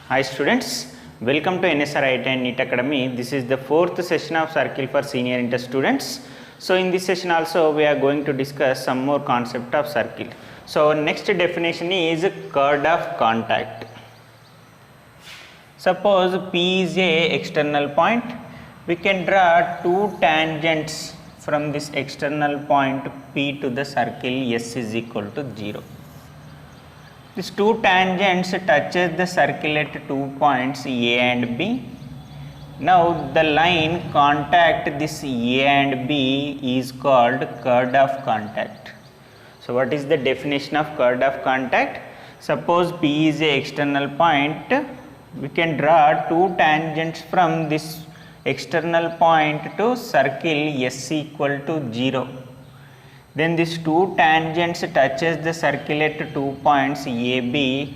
Hi students, welcome to NSR and NEET Academy. This is the fourth session of Circle for Senior Inter students. So in this session also we are going to discuss some more concept of circle. So next definition is chord of contact. Suppose P is a external point. We can draw two tangents from this external point P to the circle S is equal to 0. These two tangents touches the circle at 2 points A and B. Now the line contact this A and B is called chord of contact. So what is the definition of chord of contact? Suppose P is a external point, we can draw two tangents from this external point to circle S equal to 0. Then these two tangents touches the circle at 2 points AB.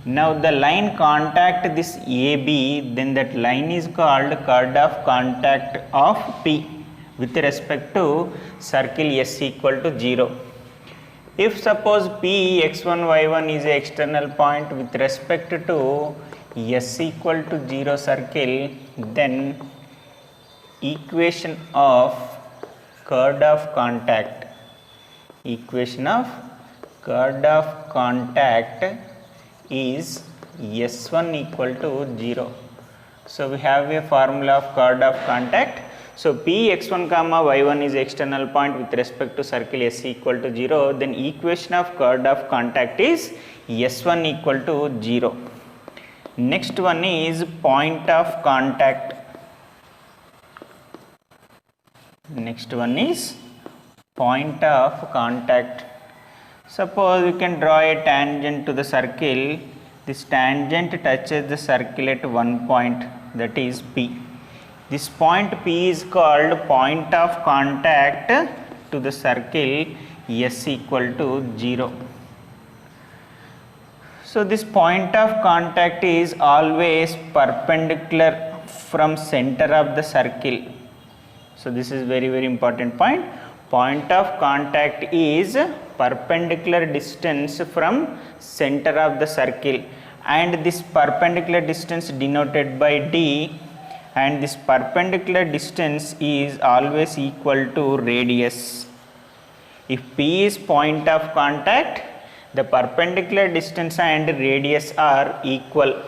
Now the line contact this AB, then that line is called chord of contact of P with respect to circle S equal to 0. If suppose P x1 y1 is a external point with respect to S equal to 0 circle, then equation of chord of contact is S1 equal to 0. So we have a formula of chord of contact. So P x1 comma y1 is external point with respect to circle S equal to 0, then equation of chord of contact is S1 equal to 0. Next one is point of contact. Suppose we can draw a tangent to the circle. This tangent touches the circle at one point, that is P. This point P is called point of contact to the circle S equal to 0. So this point of contact is always perpendicular from center of the circle. So this is very important point. Point of contact is perpendicular distance from center of the circle, and this perpendicular distance denoted by D, and this perpendicular distance is always equal to radius. If P is point of contact, the perpendicular distance and radius are equal.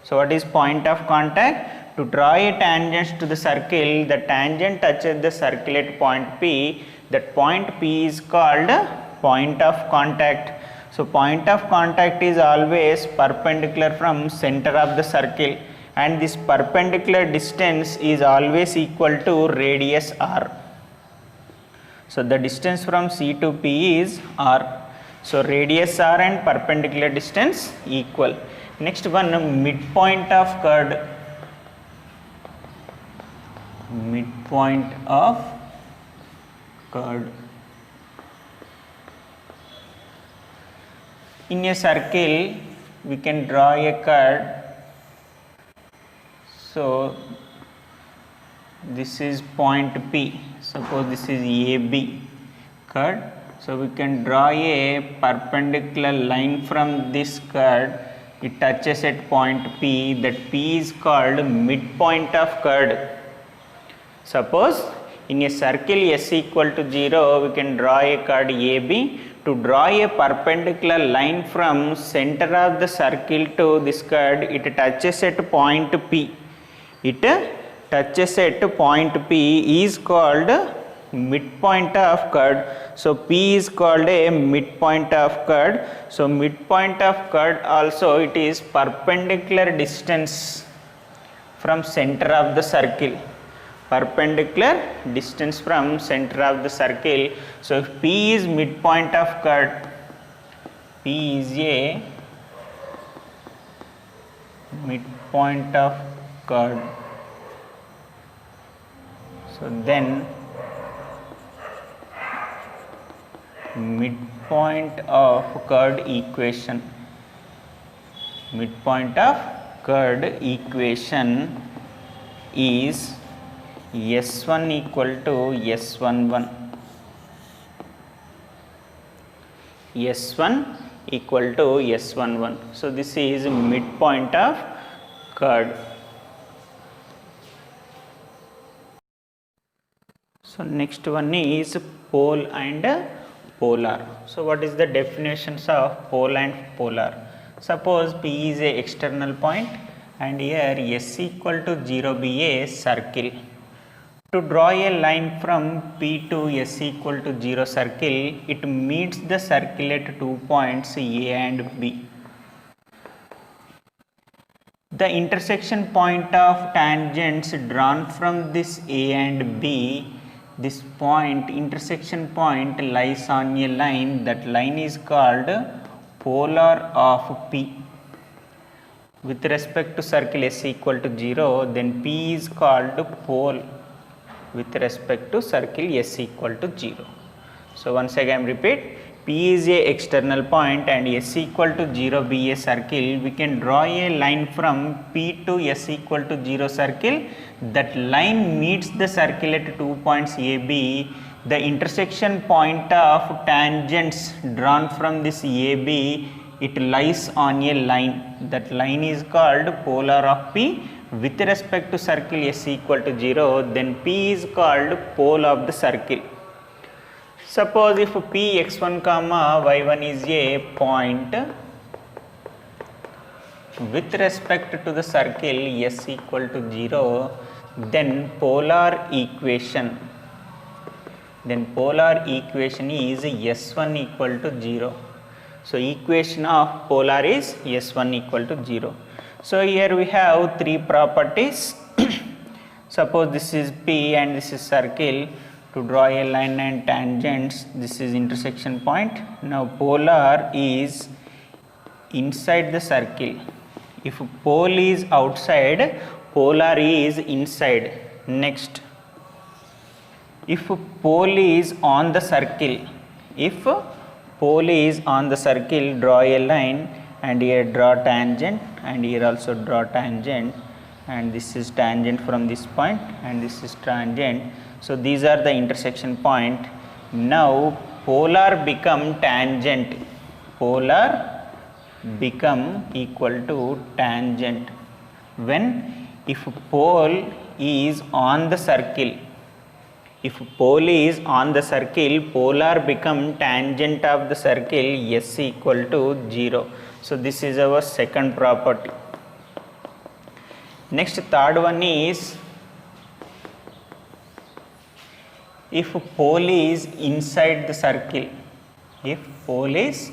So what is point of contact? To draw a tangent to the circle, the tangent touches the circle at point P. That point P is called point of contact. So point of contact is always perpendicular from center of the circle, and this perpendicular distance is always equal to radius r. So the distance from C to P is r. So radius r and perpendicular distance equal. Next one, midpoint of chord. Midpoint of chord. In a circle, we can draw a chord. So this is point P. Suppose this is AB chord. So we can draw a perpendicular line from this chord. It touches at point P. That P is called midpoint of chord. Suppose in a circle S equal to 0, we can draw a chord AB. To draw a perpendicular line from center of the circle to this chord, it touches at point P. It touches at point P is called midpoint of chord. So P is called a midpoint of chord. So midpoint of chord also it is perpendicular distance from center of the circle. Perpendicular distance from center of the circle. So if P is midpoint of chord, P is a midpoint of chord. So then midpoint of chord equation. Midpoint of chord equation is S1 equal to S11. S1 equal to S11. So this is midpoint of curd. So next one is pole and polar. So what is the definitions of pole and polar? Suppose P is a external point and here S equal to 0 be a circle. To draw a line from P to S equal to 0 circle, it meets the circle at 2 points A and B. The intersection point of tangents drawn from this A and B, this point, intersection point lies on a line. That line is called polar of P. With respect to circle S equal to 0, then P is called pole with respect to circle S equal to 0. So once again repeat, P is a external point and S equal to 0 be a circle. We can draw a line from P to S equal to 0 circle. That line meets the circle at 2 points AB. The intersection point of tangents drawn from this AB, it lies on a line. That line is called polar of P. With respect to circle S equal to 0, then P is called pole of the circle. Suppose if P x1 comma y1 is a point with respect to the circle S equal to 0, then polar equation is S1 equal to 0. So equation of polar is S1 equal to 0. So here we have three properties. Suppose this is P and this is circle. To draw a line and tangents, this is intersection point. Now polar is inside the circle. If pole is outside, polar is inside. Next, if pole is on the circle, draw a line and here draw tangent and here also draw tangent, and this is tangent from this point and this is tangent. So these are the intersection point. Now polar become tangent. Polar become equal to tangent when if pole is on the circle. If pole is on the circle, polar become tangent of the circle S equal to 0. So this is our second property. Next, third one is if pole is inside the circle. If pole is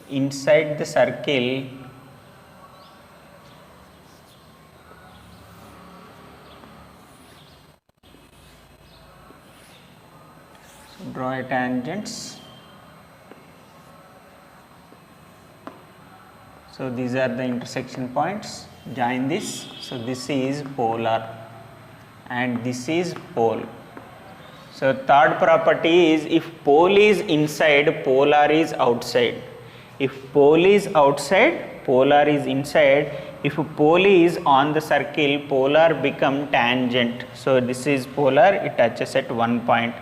inside the circle, so draw a tangents. So these are the intersection points. Join this. So this is polar and this is pole. So third property is if pole is inside, polar is outside. If pole is outside, polar is inside. If pole is on the circle, polar become tangent. So this is polar, it touches at one point.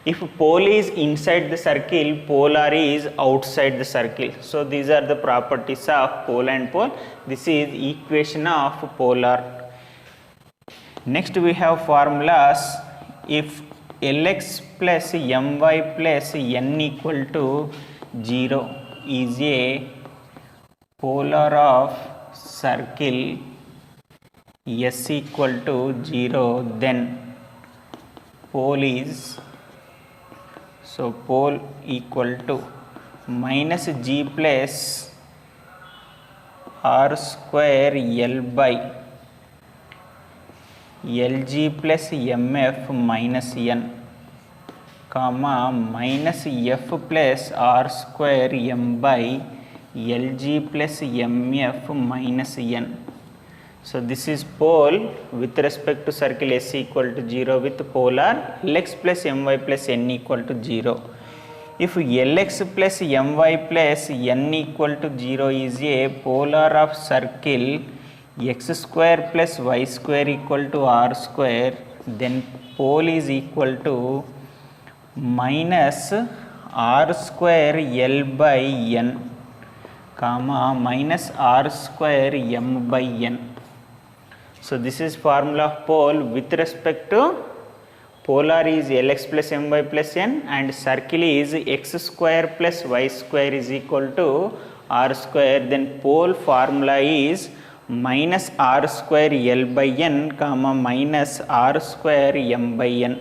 If pole is inside the circle, polar is outside the circle. So these are the properties of pole and pole. This is equation of polar. Next we have formulas. If Lx plus My plus N equal to 0 is a polar of circle S equal to 0, then pole is, so pole equal to minus G plus R square L by Lg plus Mf minus N, comma minus F plus R square M by Lg plus Mf minus N. So this is pole with respect to circle S equal to 0 with polar Lx plus My plus N equal to 0. If Lx plus My plus N equal to 0 is a polar of circle x square plus y square equal to r square, then pole is equal to minus r square L by N, comma minus r square M by N. So this is formula of pole with respect to polar is Lx plus My plus n and circle is x square plus y square is equal to r square. Then pole formula is minus r square L by n comma minus r square M by n.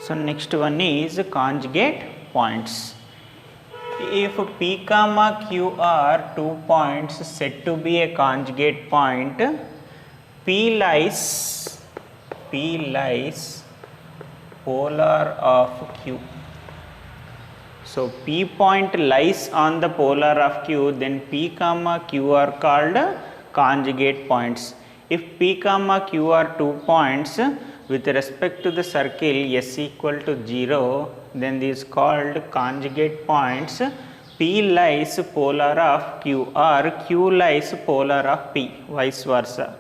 So next one is conjugate points. If P comma Q are 2 points said to be a conjugate point, P lies polar of Q. So P point lies on the polar of Q, then P comma Q are called conjugate points. If P comma Q are 2 points with respect to the circle S equal to 0, then this is called conjugate points. P lies polar of Q or Q lies polar of P, vice versa.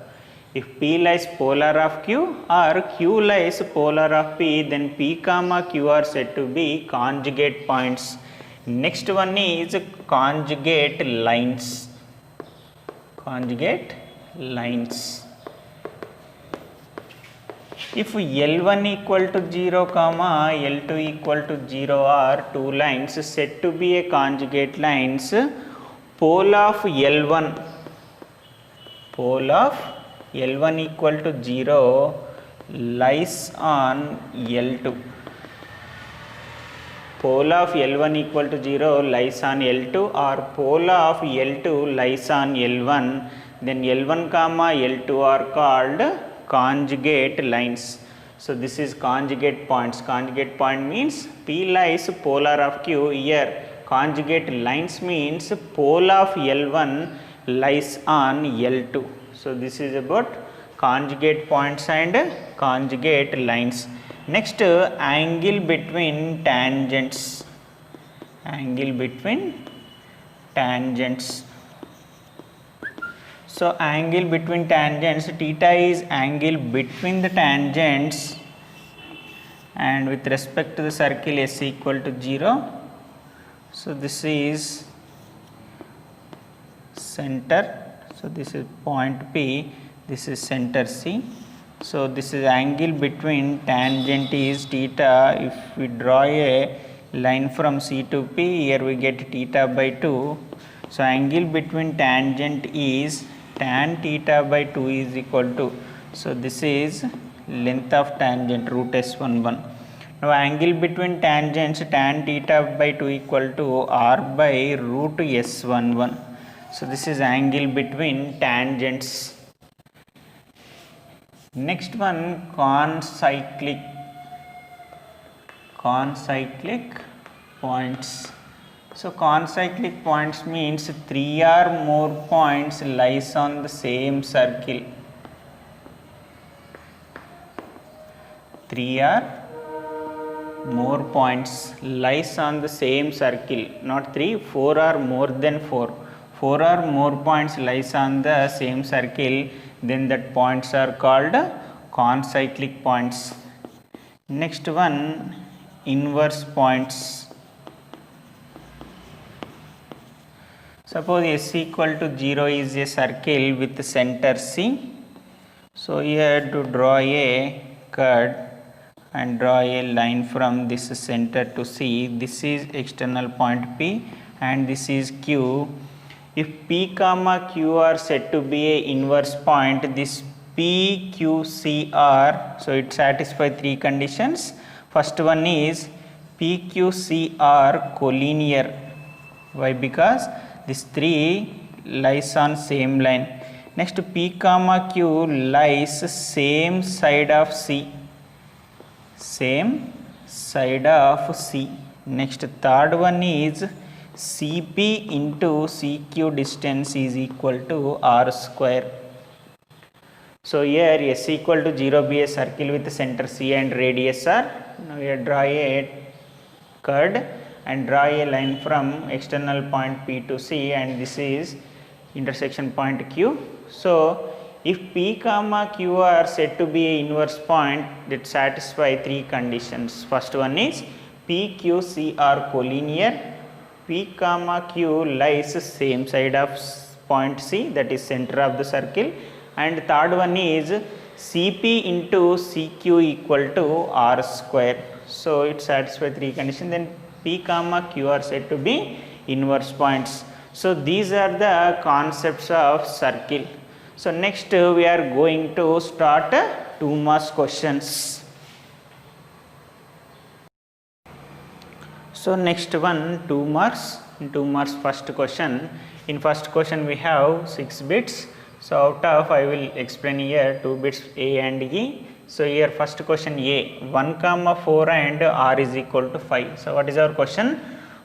If P lies polar of Q or Q lies polar of P, then P comma Q are said to be conjugate points. Next one is conjugate lines. Conjugate lines. If L1 equal to 0 comma L2 equal to 0 are two lines said to be a conjugate lines, pole of L1 equal to 0 lies on L2. Pole of L1 equal to 0 lies on L2 or pole of L2 lies on L1, then L1 comma L2 are called conjugate lines. So this is conjugate points. Conjugate point means P lies polar of Q. Here conjugate lines means pole of L1 lies on L2. So this is about conjugate points and conjugate lines. Next, angle between tangents. Angle between tangents. So angle between tangents, theta is angle between the tangents and with respect to the circle S equal to 0. So this is center. So this is point P, this is center C. So this is angle between tangent is theta. If we draw a line from C to P, here we get theta by 2. So angle between tangent is tan theta by 2 is equal to, so this is length of tangent root S11. Now angle between tangents tan theta by 2 equal to r by root S11. So this is angle between tangents. Next one, concyclic points. So concyclic points means 3 or more points lies on the same circle. 3 or more points lies on the same circle, not 3, 4 or more than 4. 4 or more points lies on the same circle, then that points are called concyclic points. Next one, inverse points. Suppose S equal to 0 is a circle with center C. So here to draw a curve and draw a line from this center to C. This is external point P and this is Q. If P comma Q are said to be a inverse point, this P, Q, C are, so it satisfies 3 conditions. First one is P, Q, C are collinear. Why? Because this 3 lies on same line. Next, P comma Q lies same side of C. Same side of C. Next, third one is CP into CQ distance is equal to R square. So here S equal to 0 be a circle with center C and radius R. Now here draw a curve and draw a line from external point P to C, and this is intersection point Q. So if P comma Q are said to be a inverse point, that satisfy 3 conditions. First one is P, Q, C are collinear. P comma Q lies same side of point C, that is center of the circle, and third one is Cp into Cq equal to R square. So it satisfies three conditions. Then P comma Q are said to be inverse points. So these are the concepts of circle. So next we are going to start 2 marks questions. So next one 2 marks. In 2 marks first question. In first question we have 6 bits. So out of I will explain here 2 bits A and E. So here first question A 1 comma 4 and R is equal to 5. So what is our question?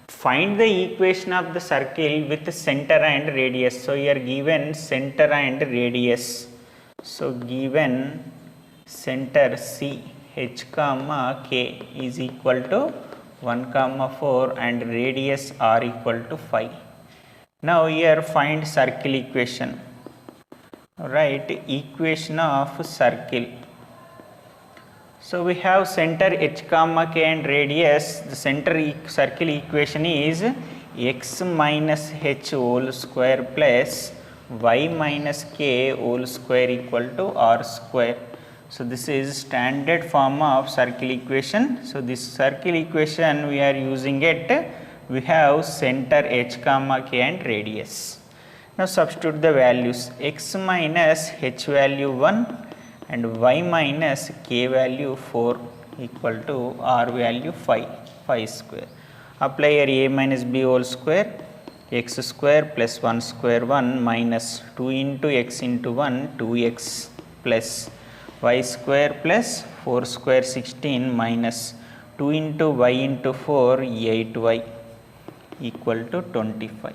Find the equation of the circle with center and radius. So here given center and radius. So given center C H comma K is equal to 1 comma 4 and radius R equal to 5. Now here find circle equation. Right, equation of circle. So we have center H comma K and radius. The center circle equation is x minus h whole square plus y minus k whole square equal to r square. So this is standard form of circle equation. So this circle equation we are using it. We have center h comma k and radius. Now substitute the values. X minus h value 1 and y minus k value 4 equal to r value 5 square. Apply here a minus b whole square, x square plus 1 square 1 minus 2 into x into 1 2x plus y square plus 4 square 16 minus 2 into y into 4 8y equal to 25.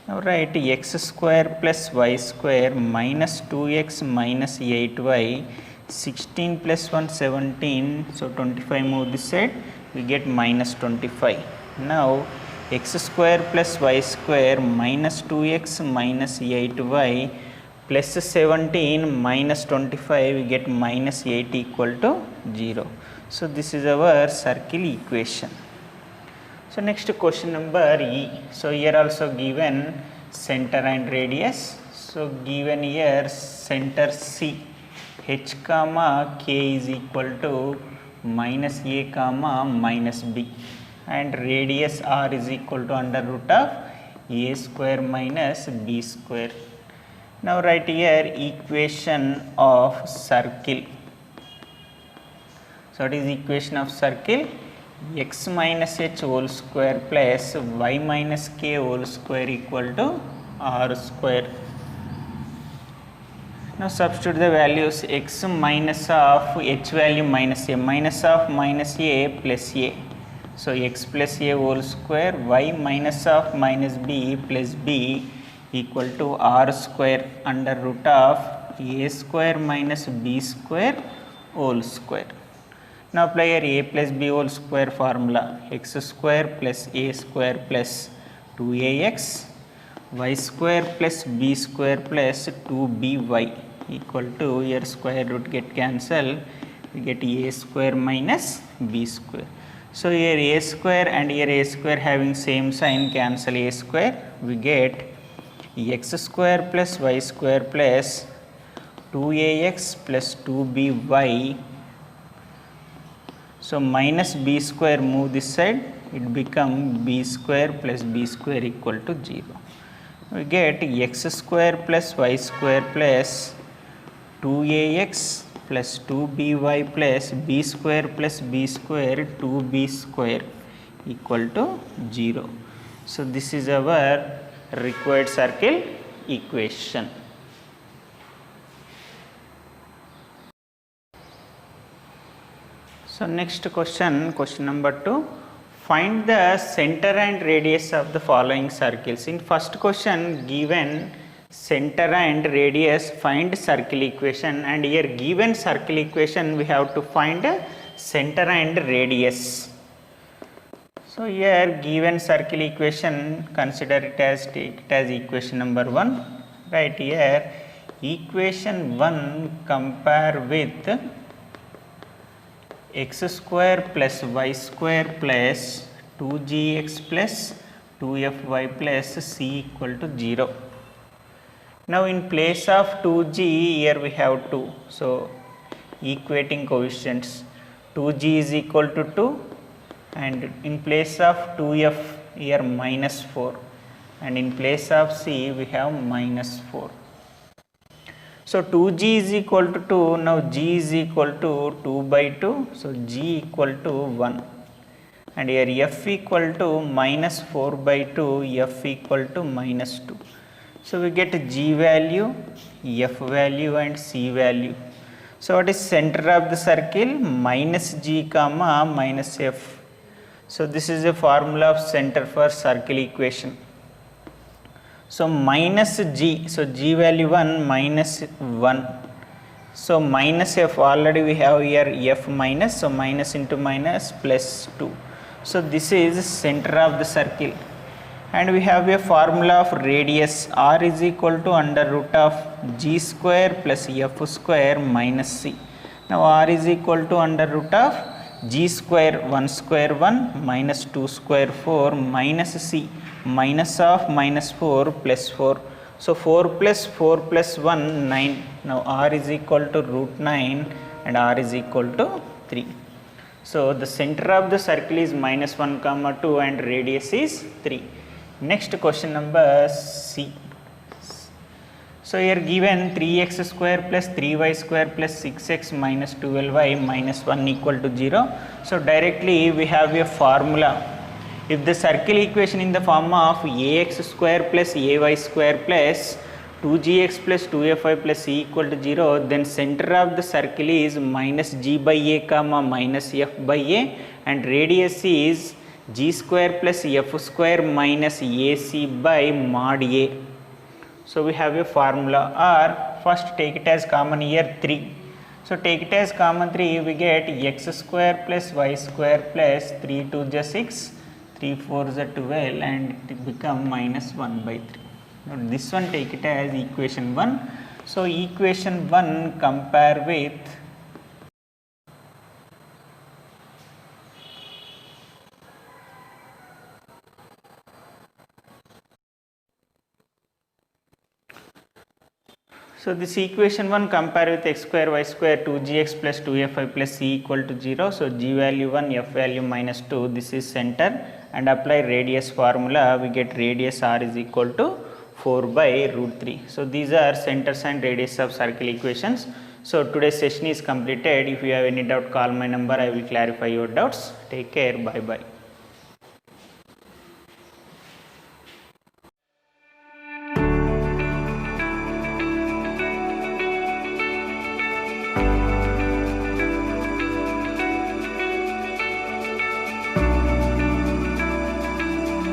Now write x square plus y square minus 2x minus 8y 16 plus 1 17. So 25 move this side, we get minus 25. Now x square plus y square minus 2x minus 8y plus 17 minus 25, we get minus 8 equal to 0. So this is our circle equation. So next question number E. So here also given center and radius. So given here center C h comma k is equal to minus a comma minus b and radius r is equal to under root of a square minus b square. Now write here equation of circle. So what is equation of circle? X minus h whole square plus y minus k whole square equal to r square. Now substitute the values. X minus of h value minus of minus a plus a. So x plus a whole square, y minus of minus b plus b equal to r square under root of a square minus b square whole square. Now apply here a plus b whole square formula. X square plus a square plus 2ax, y square plus b square plus 2by equal to, here square root get cancelled, we get a square minus b square. So here a square and here a square having same sign, cancel a square, we get x square plus y square plus 2ax plus 2by. So minus b square move this side, it become b square plus b square equal to 0. We get x square plus y square plus 2ax plus 2by plus b square 2b square equal to 0. So this is our required circle equation. So next question, question number 2. Find the center and radius of the following circles. In first question given center and radius, find circle equation, and here given circle equation we have to find center and radius. So here given circle equation, consider it as, take it as equation number 1. Right here equation 1 compare with x square plus y square plus 2gx plus 2fy plus c equal to 0. Now in place of 2g, here we have 2. So equating coefficients, 2g is equal to 2, and in place of 2f here minus 4, and in place of c we have minus 4. So 2g is equal to 2, now g is equal to 2 by 2, so g equal to 1, and here f equal to minus 4 by 2, f equal to minus 2. So we get g value, f value and c value. So what is center of the circle? Minus g comma minus f. So this is a formula of center for circle equation. So minus g, so g value 1 minus 1. So minus f, already we have here f minus, so minus into minus plus 2. So this is center of the circle. And we have a formula of radius, r is equal to under root of g square plus f square minus c. Now r is equal to under root of g square 1 square 1 minus 2 square 4 minus c minus of minus 4 plus 4. So 4 plus 1 9. Now r is equal to root 9 and r is equal to 3. So the center of the circle is minus 1 comma 2 and radius is 3. Next question number C. So here given 3x square plus 3y square plus 6x minus 12y minus 1 equal to 0. So directly we have a formula. If the circle equation in the form of ax square plus ay square plus 2gx plus 2fy plus c equal to 0, then center of the circle is minus g by a comma minus f by a, and radius is g square plus f square minus ac by mod a. So we have a formula, or first take it as common here 3. So take it as common 3, we get x square plus y square plus 3 2 is 6, 3 4 is 12, and it become minus 1 by 3. Now this one take it as equation 1. So equation 1 compare with So this equation 1 compare with x square y square 2gx plus 2fy plus c equal to 0. So g value 1, f value minus 2, this is center, and apply radius formula, we get radius r is equal to 4 by root 3. So these are centers and radius of circle equations. So today's session is completed. If you have any doubt, call my number, I will clarify your doubts. Take care, bye bye.